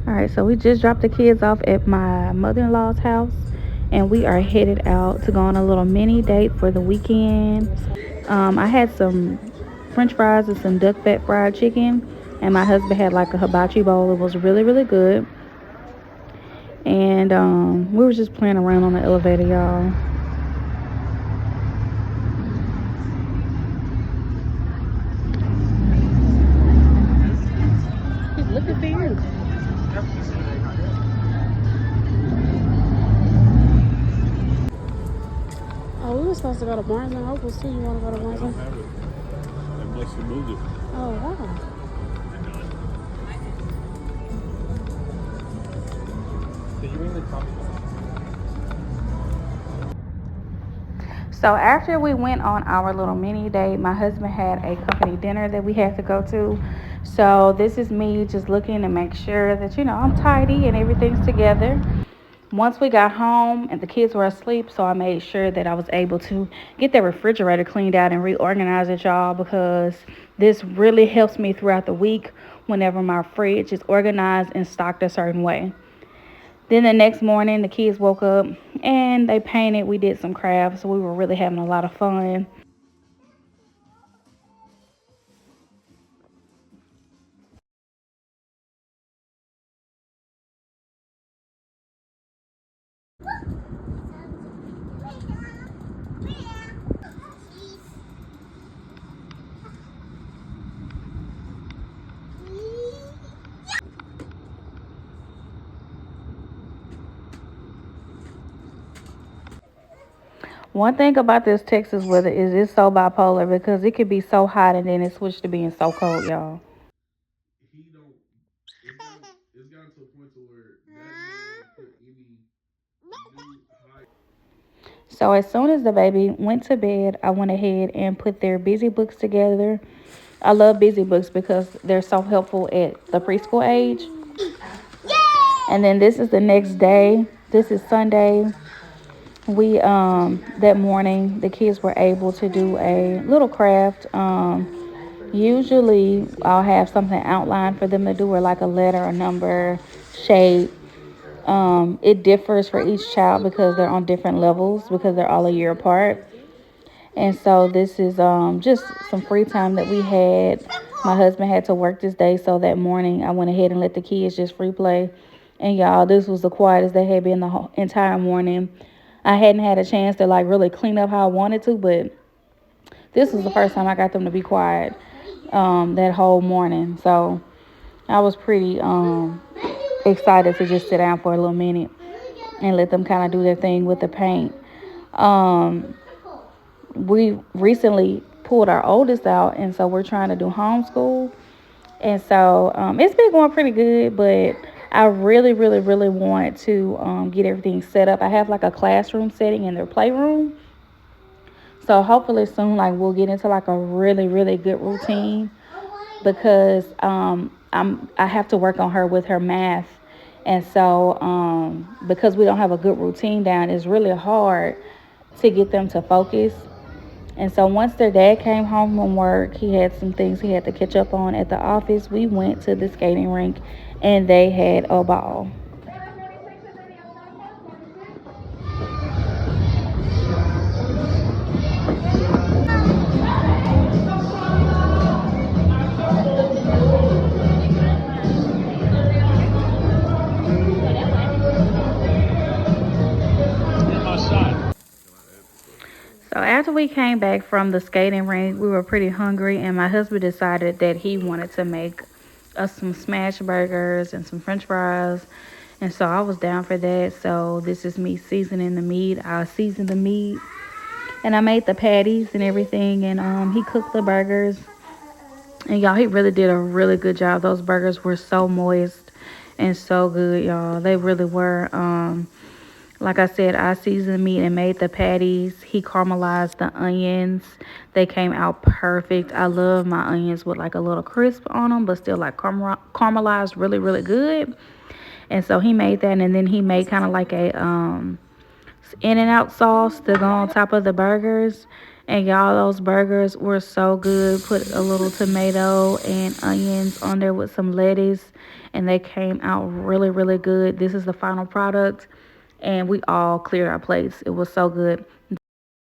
All right, so we just dropped the kids off at my mother-in-law's house, and we are headed out to go on a little mini date for the weekend. I had some French fries and some duck fat fried chicken, and my husband had like a hibachi bowl. It was really, really good. And we were just playing around on the elevator, y'all. He's looking for you. Oh, we were supposed to go to Barnes and Noble too. You want to go to Barnes? I don't have it. They must have moved it. Oh wow. Did you bring the coffee? So after we went on our little mini date, my husband had a company dinner that we had to go to. So this is me just looking to make sure that I'm tidy and everything's together. Once we got home and the kids were asleep, so I made sure that I was able to get the refrigerator cleaned out and reorganize it, y'all, because this really helps me throughout the week whenever my fridge is organized and stocked a certain way. Then the next morning, the kids woke up and they painted. We did some crafts. So we were really having a lot of fun. One thing about this Texas weather is it's so bipolar because it could be so hot and then it switched to being so cold, y'all. He don't. It's gotten to a point to where that man put any new high. So as soon as the baby went to bed, I went ahead and put their busy books together. I love busy books because they're so helpful at the preschool age. And then this is the next day. This is Sunday. We that morning the kids were able to do a little craft. Usually I'll have something outlined for them to do, or like a letter, a number, shape. It differs for each child because they're on different levels because they're all a year apart. And so this is just some free time that we had. My husband had to work this day, so that morning I went ahead and let the kids just free play. And y'all, this was the quietest they had been the whole entire morning. I hadn't had a chance to like really clean up how I wanted to, but this was the first time I got them to be quiet that whole morning. So I was pretty excited to just sit down for a little minute and let them kind of do their thing with the paint. Um, we recently pulled our oldest out, and so we're trying to do homeschool. And so it's been going pretty good, but I really, really, really want to get everything set up. I have like a classroom setting in their playroom. So hopefully soon, like we'll get into like a really, really good routine because I have to work on her with her math. And so because we don't have a good routine down, it's really hard to get them to focus. And so once their dad came home from work, he had some things he had to catch up on at the office. We went to the skating rink and they had a ball. So after we came back from the skating rink, we were pretty hungry, and my husband decided that he wanted to make us some smash burgers and some French fries. And so I was down for that. So this is me seasoning the meat. I seasoned the meat, and I made the patties and everything. And he cooked the burgers. And y'all, he really did a really good job. Those burgers were so moist and so good, y'all. They really were. Like I said, I seasoned the meat and made the patties. He caramelized the onions. They came out perfect. I love my onions with like a little crisp on them, but still like caramelized really, really good. And so he made that, and then he made kind of like a in and out sauce to go on top of the burgers. And y'all, those burgers were so good. Put a little tomato and onions on there with some lettuce, and they came out really, really good. This is the final product, and we all cleared our plates. It was so good.